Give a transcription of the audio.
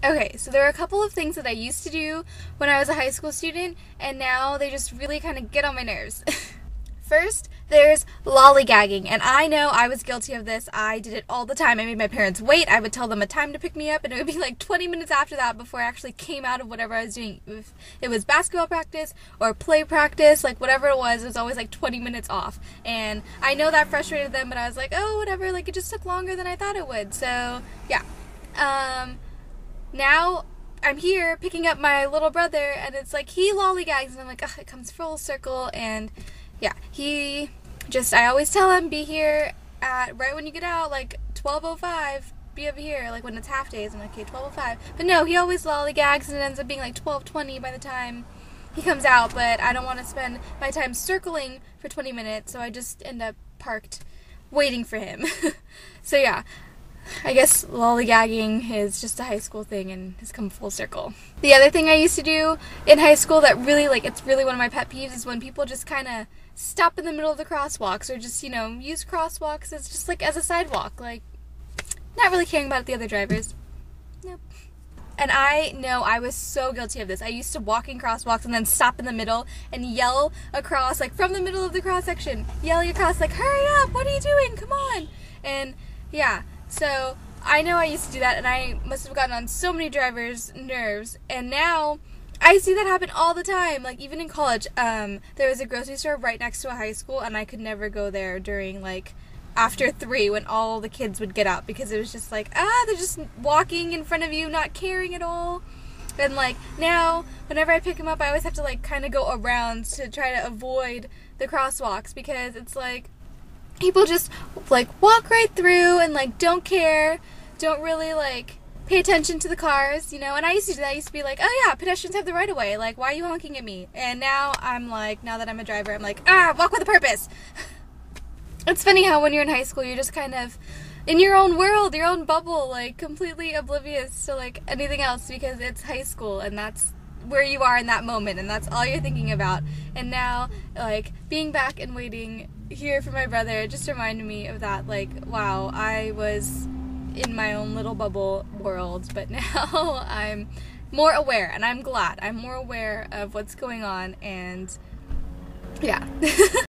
Okay, so there are a couple of things that I used to do when I was a high school student, and now they just really kind of get on my nerves. First, there's lollygagging, and I know I was guilty of this. I did it all the time. I made my parents wait. I would tell them a time to pick me up, and it would be like 20 minutes after that before I actually came out of whatever I was doing. If it was basketball practice or play practice, like whatever it was always like 20 minutes off. And I know that frustrated them, but I was like, oh, whatever, like it just took longer than I thought it would. So, yeah. Now I'm here picking up my little brother, and it's like he lollygags, and I'm like, ugh, it comes full circle. And yeah, I always tell him, be here at right when you get out, like 12:05, be over here, like when it's half days. I'm like, okay, 12:05. But no, he always lollygags, and it ends up being like 12:20 by the time he comes out. But I don't want to spend my time circling for 20 minutes, so I just end up parked waiting for him. So yeah, I guess lollygagging is just a high school thing and has come full circle. The other thing I used to do in high school that really, like, it's really one of my pet peeves is when people just kind of stop in the middle of the crosswalks or just, use crosswalks as just, like, as a sidewalk. Like, not really caring about the other drivers. Nope. And I know I was so guilty of this. I used to walk in crosswalks and then stop in the middle and yell across, like, from the middle of the cross section. Yelling across, like, hurry up, what are you doing? Come on. And, yeah. So, I know I used to do that, and I must have gotten on so many drivers' nerves, and now I see that happen all the time. Like, even in college, there was a grocery store right next to a high school, and I could never go there during, like, after 3 when all the kids would get out, because it was just like, they're just walking in front of you, not caring at all. And, like, now, whenever I pick them up, I always have to, like, kind of go around to try to avoid the crosswalks, because it's like, people just, like, walk right through and, like, don't care, don't really, like, pay attention to the cars, and I used to do that. I used to be like, oh yeah, pedestrians have the right of way, like, why are you honking at me? And now I'm like, now that I'm a driver, I'm like, walk with a purpose. It's funny how when you're in high school, you're just kind of in your own world, your own bubble, like, completely oblivious to, like, anything else, because it's high school, and that's where you are in that moment, and that's all you're thinking about. And now, like, being back and waiting here for my brother just reminded me of that, like, wow, I was in my own little bubble world, but now I'm more aware, and I'm glad I'm more aware of what's going on, and yeah.